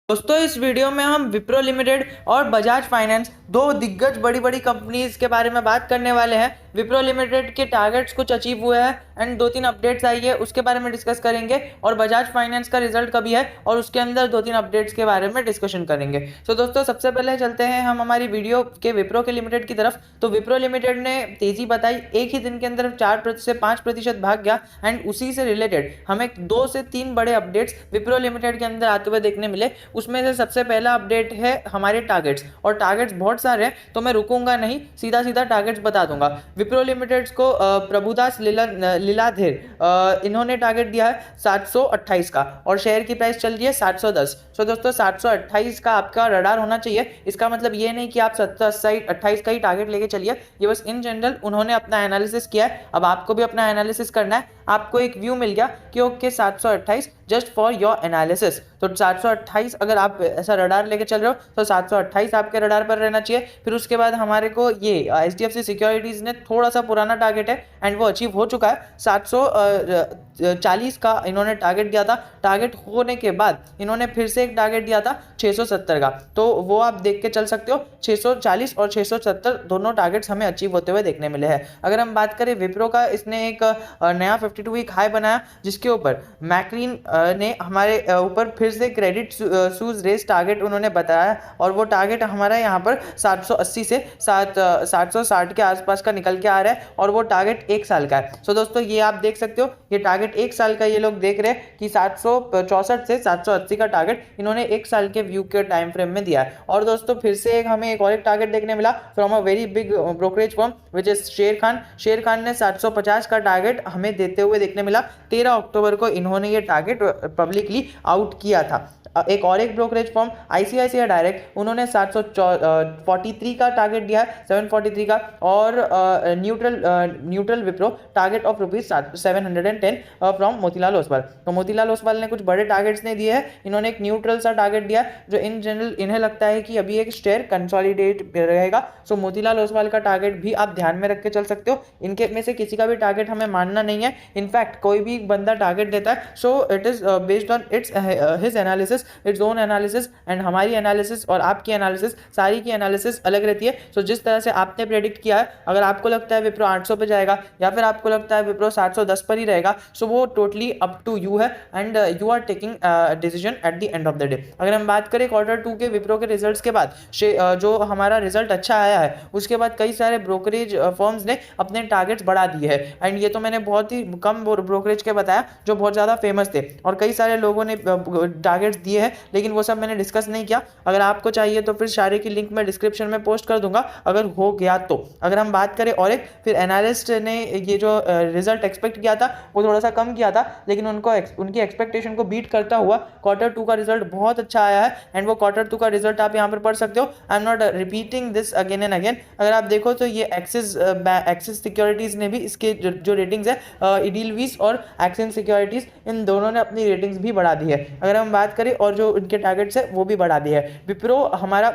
दोस्तों इस वीडियो में हम विप्रो लिमिटेड और बजाज फाइनेंस दो दिग्गज बड़ी बड़ी कंपनीज के बारे में बात करने वाले हैं। विप्रो लिमिटेड के टारगेट्स कुछ अचीव हुए हैं एंड दो तीन अपडेट्स आई है उसके बारे में डिस्कस करेंगे, और बजाज फाइनेंस का रिजल्ट कभी है और उसके अंदर दो तीन अपडेट्स के बारे में डिस्कशन करेंगे। तो दोस्तों सबसे पहले चलते हैं हम हमारी वीडियो के विप्रो के लिमिटेड की तरफ। तो विप्रो लिमिटेड ने तेजी बताई, एक ही दिन के अंदर 4 से 5% भाग गया एंड उसी से रिलेटेड हमें 2 से 3 बड़े अपडेट्स विप्रो लिमिटेड के अंदर आते हुए देखने मिले। उसमें से सबसे पहला अपडेट है हमारे टारगेट्स, और टारगेट्स बहुत सारे हैं तो मैं रुकूंगा नहीं, सीधा सीधा टारगेट्स बता दूंगा। विप्रो लिमिटेड को प्रभुदास लीलाधर इन्होंने टारगेट दिया है 728 का, और शेयर की प्राइस चल रही है 710। सो दोस्तों 728 का आपका रडार होना चाहिए। इसका मतलब ये नहीं कि आप 728 का ही टारगेट लेके चलिए, ये बस इन जनरल उन्होंने अपना एनालिसिस किया है। अब आपको भी अपना एनालिसिस करना है। आपको एक व्यू मिल गया कि okay 728 just for your analysis. तो 728 अगर आप ऐसा रडार लेके चल रहे हो तो 728 आपके रडार पर रहना चाहिए। फिर उसके बाद हमारे को ये HDFC सिक्योरिटीज़ ने थोड़ा सा पुराना टारगेट है एंड वो अचीव हो चुका है। 740 का इन्होंने टारगेट दिया था। टारगेट होने के बाद इन्होंने फिर से एक टारगेट दिया था 670 का, तो वो आप देख के चल सकते हो। 640 और 670 दोनों टारगेट्स हमें अचीव होते हुए देखने मिले हैं। अगर हम बात करें विप्रो का, इसने एक नया 52 वीक हाई बनाया जिसके ऊपर मैक्रीन ने हमारे ऊपर फिर से क्रेडिट सूज रेस टारगेट उन्होंने बताया, और वो टारगेट हमारा यहाँ पर 780 से 760 के आसपास का निकल के आ रहा है, और वो टारगेट 1 साल का है। सो दोस्तों ये आप देख सकते हो, ये टारगेट 1 साल का ये लोग देख रहे हैं कि 764 से 780 का टारगेट इन्होंने 1 साल के व्यू के टाइम फ्रेम में दिया है। और दोस्तों फिर से हमें एक और एक टारगेट देखने मिला from a very big brokerage firm which is शेर खान। शेर खान ने 750 का टारगेट हमें देते हुए देखने मिला। 13 अक्टूबर को इन्होंने ये टारगेट पब्लिकली आउट किया था। एक और एक ब्रोकरेज फर्म ICICI डायरेक्ट, उन्होंने 743 का टारगेट दिया है, 743 का, और neutral Wipro target of ₹710 from Motilal Oswal. तो मोतीलाल ओसवाल ने कुछ बड़े टारगेट्स नहीं दिए हैं, इन्होंने एक न्यूट्रल सा टारगेट दिया है जो इन जनरल इन्हें लगता है कि अभी एक शेयर कंसोलिडेट रहेगा। सो मोतीलाल ओसवाल का टारगेट भी आप ध्यान में रख के चल सकते हो। इनके में से किसी का भी टारगेट हमें मानना नहीं है। इनफैक्ट कोई भी बंदा टारगेट देता है so it is based on it's his analysis, its own analysis, and हमारी एनालिसिस और आपकी एनालिसिस, सारी की एनालिसिस अलग रहती है। सो जिस तरह से आपने प्रेडिक्ट किया है, अगर आपको लगता है विप्रो 800 पे जाएगा या फिर आपको लगता है विप्रो 710 पर ही रहेगा, सो वो टोटली अप टू यू है and you are taking decision at the end of the day. अगर हम बात करें Q2 के विप्रो के रिजल्ट्स के बाद, जो हमारा रिजल्ट अच्छा आया है उसके बाद कई सारे ब्रोकरेज फर्म्स ने अपने टारगेट्स बढ़ा दिए हैं। एंड ये तो मैंने बहुत ही कम ब्रोकरेज के बताया जो बहुत ज़्यादा फेमस थे, और कई सारे लोगों ने टारगेट्स दिए हैं, लेकिन वो सब मैंने डिस्कस नहीं किया। अगर आपको चाहिए तो फिर सारे की लिंक मैं डिस्क्रिप्शन में पोस्ट कर दूंगा अगर हो गया तो। अगर हम बात करें और एक, फिर एनालिस्ट ने ये जो रिजल्ट एक्सपेक्ट किया था वो थोड़ा सा कम किया था, लेकिन उनकी एक्सपेक्टेशन को बीट करता हुआ Q2 का रिजल्ट बहुत अच्छा आया है। एंड वो Q2 का रिजल्ट आप यहाँ पर पढ़ सकते हो। I am not repeating this again and again. अगर आप देखो तो ये एक्सिस सिक्योरिटीज़ ने भी इसके जो रेटिंग्स है, इडीलवीस और एक्सिस सिक्योरिटीज़, इन दोनों ने अपनी रेटिंग्स भी बढ़ा दी है। अगर हम बात करें और जो उनके टारगेट्स है वो भी बढ़ा दिए है। विप्रो हमारा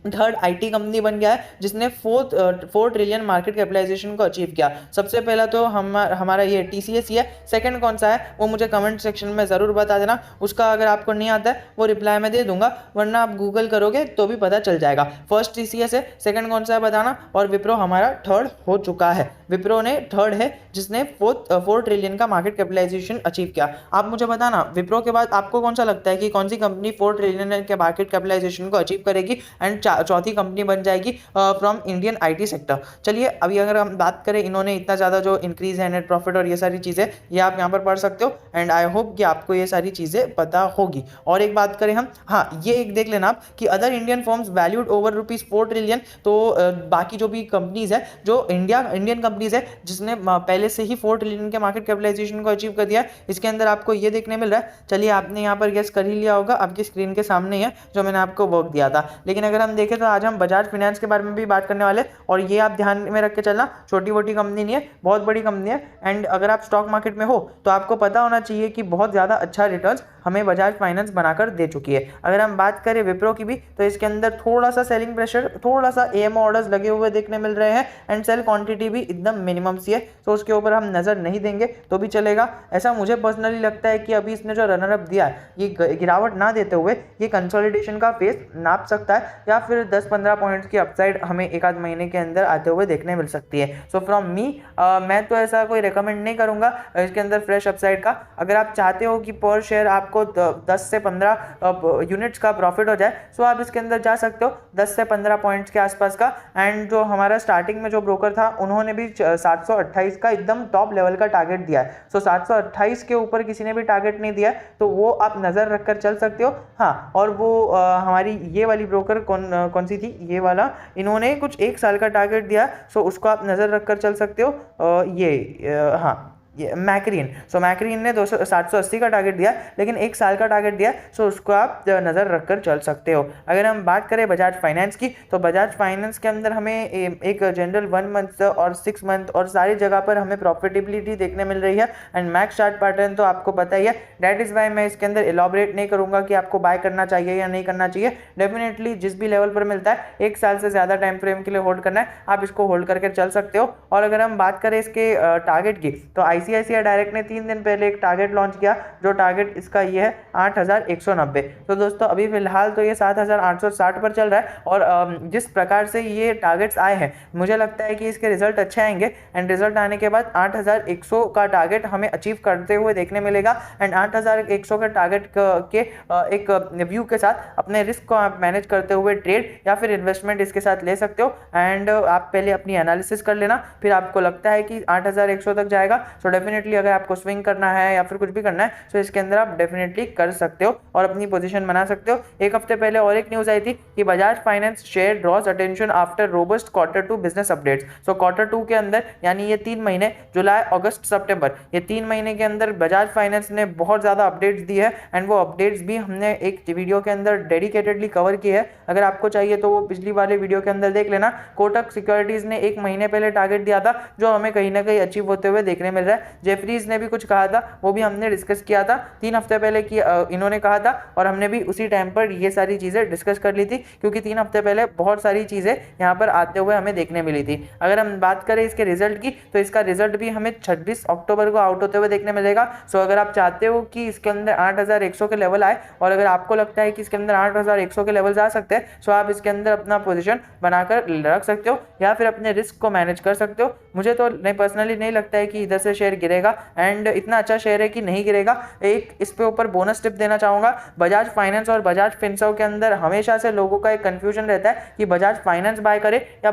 थर्ड IT कंपनी बन गया है जिसने 4 ट्रिलियन मार्केट कैपिटलाइजेशन को अचीव किया। सबसे पहला तो हमारा ये TCS ही है। सेकंड कौन सा है वो मुझे कमेंट सेक्शन में ज़रूर बता देना, उसका अगर आपको नहीं आता है वो रिप्लाई में दे दूंगा, वरना आप गूगल करोगे तो भी पता चल जाएगा। फर्स्ट TCS है, सेकंड कौन सा है बताना। और विप्रो हमारा थर्ड हो चुका है। विप्रो ने थर्ड है जिसने 4 ट्रिलियन का मार्केट कैपिटलाइजेशन अचीव किया। आप मुझे बताना विप्रो के बाद आपको कौन सा लगता है कि कौन सी कंपनी 4 ट्रिलियन के मार्केट कैपिटलाइजेशन को अचीव करेगी एंड चौथी कंपनी बन जाएगी फ्रॉम इंडियन IT सेक्टर। चलिए अभी अगर हम बात करें, इन्होंने इतना ज़्यादा जो इंक्रीज है नेट प्रॉफिट और ये सारी चीज़ें, ये आप यहाँ पर पढ़ सकते हो, एंड आई होप कि आपको ये सारी चीज़ें पता होगी। और एक बात करें हम, हाँ ये एक देख लेना आप कि other Indian firms valued over ₹4 trillion. तो बाकी जो भी कंपनीज है, जो इंडियन कंपनीज है जिसने पहले से ही 4 ट्रिलियन के मार्केट कैपिटलाइजेशन को अचीव कर दिया है, इसके अंदर आपको ये देखने मिल रहा है। चलिए आपने यहाँ पर गेस कर ही लिया होगा, आपकी स्क्रीन के सामने ही है जो मैंने आपको वर्क दिया था। लेकिन अगर हम देखें तो आज हम बजाज फाइनेंस के बारे में भी बात करने वाले, और ये आप ध्यान में रख के चलना, छोटी मोटी कंपनी नहीं है, बहुत बड़ी कंपनी है। एंड अगर आप स्टॉक मार्केट में हो तो आपको पता होना चाहिए कि बहुत ज़्यादा अच्छा रिटर्न्स हमें बजाज फाइनेंस बनाकर दे चुकी है। अगर हम बात करें विप्रो की भी, तो इसके अंदर थोड़ा सा सेलिंग प्रेशर, थोड़ा सा एएमओ ऑर्डर्स लगे हुए देखने मिल रहे हैं, एंड सेल क्वांटिटी भी एकदम मिनिमम सी है, तो उसके ऊपर हम नज़र नहीं देंगे तो भी चलेगा। ऐसा मुझे पर्सनली लगता है कि अभी इसने जो रनर अप दिया है, ये गिरावट ना देते हुए ये कंसोलिडेशन का फेस नाप सकता है, या फिर 10-15 पॉइंट्स की अपसाइड हमें एक आध महीने के अंदर आते हुए देखने मिल सकती है। सो फ्रॉम मी, मैं तो ऐसा कोई रिकमेंड नहीं करूंगा इसके अंदर फ्रेश अपसाइड का। अगर आप चाहते हो कि पर शेयर आपको 10 से 15 यूनिट्स का प्रॉफिट हो जाए, सो आप इसके अंदर जा सकते हो 10 से 15 पॉइंट्स के आसपास का। एंड जो हमारा स्टार्टिंग में जो ब्रोकर था, उन्होंने भी 728 का एकदम टॉप लेवल का टारगेट दिया है। सो 728 के ऊपर किसी ने भी टारगेट नहीं दिया है, तो वो आप नज़र रखकर चल सकते हो। हाँ, और वो हमारी ये वाली ब्रोकर कौन सी थी, ये वाला, इन्होंने कुछ 1 साल का टारगेट दिया, सो उसको आप नज़र रखकर चल सकते हो। हाँ, ये मैक्रीन, सो मैक्रीन ने 780 का टारगेट दिया, लेकिन 1 साल का टारगेट दिया, सो उसको आप नज़र रखकर चल सकते हो। अगर हम बात करें बजाज फाइनेंस की, तो बजाज फाइनेंस के अंदर हमें एक जनरल 1 मंथ और 6 मंथ और सारी जगह पर हमें प्रॉफिटेबिलिटी देखने मिल रही है। एंड मैक्स चार्ट पैटर्न तो आपको पता ही है, दैट इज़ वाई मैं इसके अंदर एलॉबरेट नहीं करूँगा कि आपको बाय करना चाहिए या नहीं करना चाहिए। डेफिनेटली जिस भी लेवल पर मिलता है, 1 साल से ज़्यादा टाइम फ्रेम के लिए होल्ड करना है, आप इसको होल्ड करके चल सकते हो। और अगर हम बात करें इसके टारगेट की, तो आईसीआईसीआई डायरेक्ट ने 3 दिन पहले एक टारगेट लॉन्च किया, जो टारगेट इसका ये है 8190। तो दोस्तों अभी फिलहाल तो ये 7860 पर चल रहा है, और जिस प्रकार से ये टारगेट्स आए हैं, मुझे लगता है कि इसके रिजल्ट अच्छे आएंगे। एंड रिजल्ट आने के बाद 8100 का टारगेट हमें अचीव करते हुए देखने मिलेगा। एंड 8100 के टारगेट के एक व्यू के साथ अपने रिस्क को आप मैनेज करते हुए ट्रेड या फिर इन्वेस्टमेंट इसके साथ ले सकते हो। एंड आप पहले अपनी एनालिसिस कर लेना, फिर आपको लगता है कि 8100 तक जाएगा, सो डेफिनेटली अगर आपको स्विंग करना है या फिर कुछ भी करना है, तो इसके अंदर आप डेफिनेटली कर सकते हो और अपनी पोजीशन बना सकते हो। एक हफ्ते पहले और एक न्यूज़ आई थी कि Bajaj Finance share draws attention after robust Q2 business updates. So Q2 के अंदर, यानी ये 3 महीने, जुलाई, अगस्त, सितंबर, ये 3 महीने के अंदर बजाज फाइनेंस ने बहुत ज़्यादा अपडेट्स दी है। एंड वो अपडेट्स भी हमने एक वीडियो के अंदर डेडिकेटेडली कवर की है। अगर आपको चाहिए तो वो पिछली वाले वीडियो के अंदर देख लेना। कोटक सिक्योरिटीज़ ने 1 महीने पहले टारगेट दिया था, जो हमें कहीं ना कहीं अचीव होते हुए देखने मिल रहा है। जेफरीज ने भी कुछ कहा था, वो भी हमने डिस्कस किया था 3 हफ्ते पहले कि इन्होंने कहा था, और हमने भी उसी टाइम पर ये सारी चीज़ें डिस्कस कर ली थी, क्योंकि 3 हफ्ते पहले बहुत सारी चीज़ें यहाँ पर आते हुए हमें देखने मिली थी। अगर हम बात करें इसके रिजल्ट की, तो इसका रिजल्ट भी हमें 26 अक्टूबर को आउट होते हुए देखने मिलेगा। सो अगर आप चाहते हो कि इसके अंदर 8100 के लेवल आए, और अगर आपको लगता है कि इसके अंदर 8100 के लेवल आ सकते हैं, सो आप इसके अंदर अपना पोजीशन बनाकर रख सकते हो या फिर अपने रिस्क को मैनेज कर सकते हो। मुझे तो पर्सनली नहीं लगता है कि इधर से शेयर गिरेगा, एंड इतना अच्छा शेयर है कि नहीं गिरेगा। एक इस पे ऊपर बोनस टिप देना चाहूँगा, बजाज फाइनेंस और बजाज फिनसर्व के अंदर हमेशा से लोगों का एक कन्फ्यूजन रहता है कि बजाज फाइनेंस बाय करे या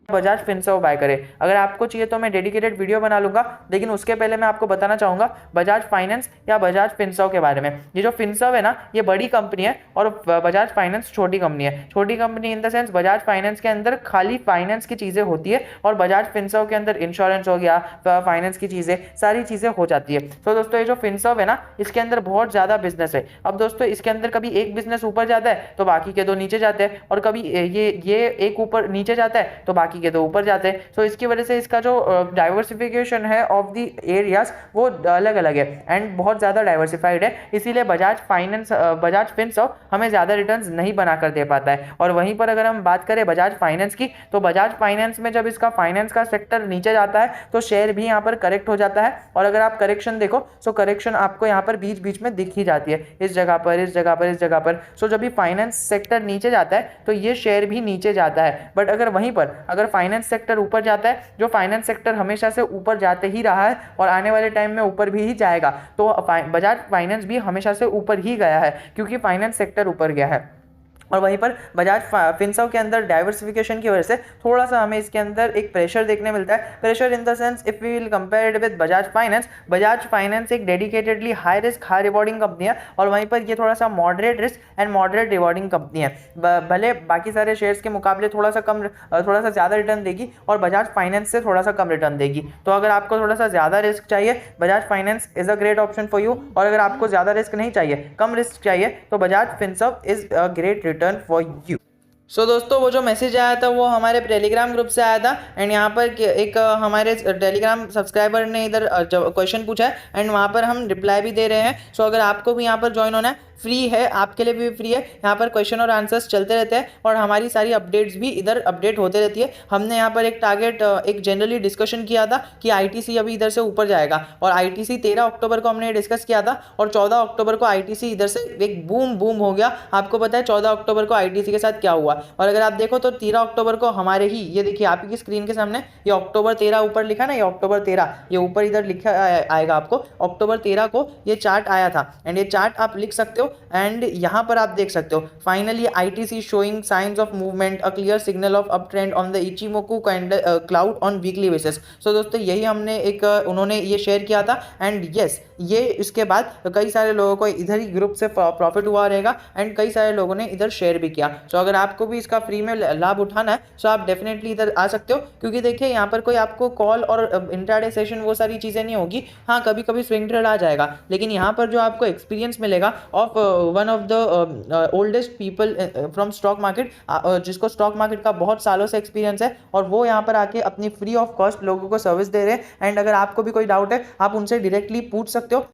बजाज फिनसर्व बाय करे। अगर आपको चाहिए तो मैं डेडिकेटेड वीडियो बना लूंगा, लेकिन उसके पहले मैं आपको बताना चाहूंगा बजाज फाइनेंस या बजाज फिनसर्व के बारे में। ये जो फिनसर्व है ना, ये बड़ी कंपनी है और बजाज फाइनेंस छोटी कंपनी है। छोटी company in the sense, Bajaj finance के अंदर खाली फाइनेंस की चीज़ें होती है और बजाज फिनसर्व के अंदर इंश्योरेंस हो गया, फाइनेंस की चीज़ें, सारी चीज़ें हो जाती है। तो दोस्तों ये जो फिनसर्व है ना, इसके अंदर बहुत ज़्यादा बिजनेस है। अब दोस्तों इसके अंदर कभी एक बिजनेस ऊपर जाता है तो बाकी के 2 नीचे जाते हैं, और कभी ये एक ऊपर नीचे जाता है तो बाकी के 2 ऊपर जाते हैं। सो इसकी वजह से इसका जो डाइवर्सिफिकेशन है ऑफ द एरियाज, वो अलग अलग है एंड बहुत ज़्यादा डाइवर्सिफाइड है। इसीलिए बजाज फिनसर्व हमें ज़्यादा रिटर्न्स नहीं बनाकर दे पाता है। और वहीं पर अगर हम बात करें बजाज फाइनेंस की, तो बजाज फाइनेंस में जब इसका फाइनेंस का सेक्टर नीचे जाता है तो शेयर भी यहाँ पर करेक्ट हो जाता है। और अगर आप करेक्शन देखो, सो करेक्शन आपको यहाँ पर बीच बीच में दिख ही जाती है, इस जगह पर, इस जगह पर, इस जगह पर। सो जब भी फाइनेंस सेक्टर नीचे जाता है तो ये शेयर भी नीचे जाता है। बट अगर वहीं पर अगर फाइनेंस सेक्टर ऊपर जाता है, जो फाइनेंस सेक्टर हमेशा से ऊपर जाते ही रहा है और आने वाले टाइम में ऊपर भी ही जाएगा, तो बजाज फाइनेंस भी हमेशा से ऊपर ही गया है, क्योंकि फाइनेंस सेक्टर ऊपर गया है। और वहीं पर बजाज फिनसर्व के अंदर डाइवर्सिफिकेशन की वजह से थोड़ा सा हमें इसके अंदर एक प्रेशर देखने मिलता है। Pressure in the sense if we will compare it with Bajaj Finance एक dedicatedly high risk high rewarding company है, और वहीं पर ये थोड़ा सा moderate risk and moderate rewarding company है। भले बाकी सारे शेयर्स के मुकाबले थोड़ा सा ज़्यादा रिटर्न देगी और बजाज फाइनेंस से थोड़ा सा कम रिटर्न देगी। तो अगर आपको थोड़ा सा ज़्यादा रिस्क चाहिए, Bajaj finance is a great option for you, और अगर आपको ज़्यादा रिस्क नहीं चाहिए, कम रिस्क चाहिए, तो Bajaj Finserv is a great return for you. So दोस्तों, वो जो मैसेज आया था वो हमारे टेलीग्राम ग्रुप से आया था, एंड यहाँ पर एक हमारे टेलीग्राम सब्सक्राइबर ने इधर क्वेश्चन पूछा है, एंड वहाँ पर हम रिप्लाई भी दे रहे हैं। सो अगर आपको भी यहाँ पर ज्वाइन होना है, फ्री है, आपके लिए भी फ्री है। यहाँ पर क्वेश्चन और आंसर्स चलते रहते हैं, और हमारी सारी अपडेट्स भी इधर अपडेट होते रहती है। हमने यहाँ पर एक टारगेट एक जनरली डिस्कशन किया था कि आईटीसी अभी इधर से ऊपर जाएगा, और आईटीसी 13 अक्टूबर को हमने डिस्कस किया था, और 14 अक्टूबर को आईटीसी इधर से एक बूम हो गया। आपको पता है 14 अक्टूबर को आईटीसी के साथ क्या हुआ, और अगर आप देखो तो 13 अक्टूबर को हमारे ही, ये देखिए आपकी स्क्रीन के सामने, ये अक्टूबर 13 ऊपर लिखा ना, ये अक्टूबर 13, ये ऊपर इधर लिखा आएगा आपको, अक्टूबर 13 को ये चार्ट आया था, एंड ये चार्ट आप लिख सकते हो। एंड यहाँ पर आप देख सकते हो, finally ITC showing science of movement, a clear signal of up trend on the Ichimoku cloud on weekly basis. So दोस्तों, यही हमने एक उन्होंने ये शेयर किया था, एंड यस, ये इसके बाद कई सारे लोगों को इधर ही ग्रुप से प्रॉफिट हुआ रहेगा, एंड कई सारे लोगों ने इधर शेयर भी किया। सो अगर आपको भी इसका फ्री में लाभ उठाना है, सो आप डेफिनेटली इधर आ सकते हो, क्योंकि देखिए यहाँ पर कोई आपको कॉल और इंट्राडे सेशन वो सारी चीज़ें नहीं होगी। हाँ, कभी कभी स्विंग ट्रेड आ जाएगा, लेकिन यहाँ पर जो आपको एक्सपीरियंस मिलेगा of one of the oldest people from stock market, जिसको स्टॉक मार्केट का बहुत सालों से एक्सपीरियंस है, और वो यहाँ पर आके अपनी फ्री ऑफ कॉस्ट लोगों को सर्विस दे रहे हैं। एंड अगर आपको भी कोई डाउट है, आप उनसे डायरेक्टली पूछ सकते हो।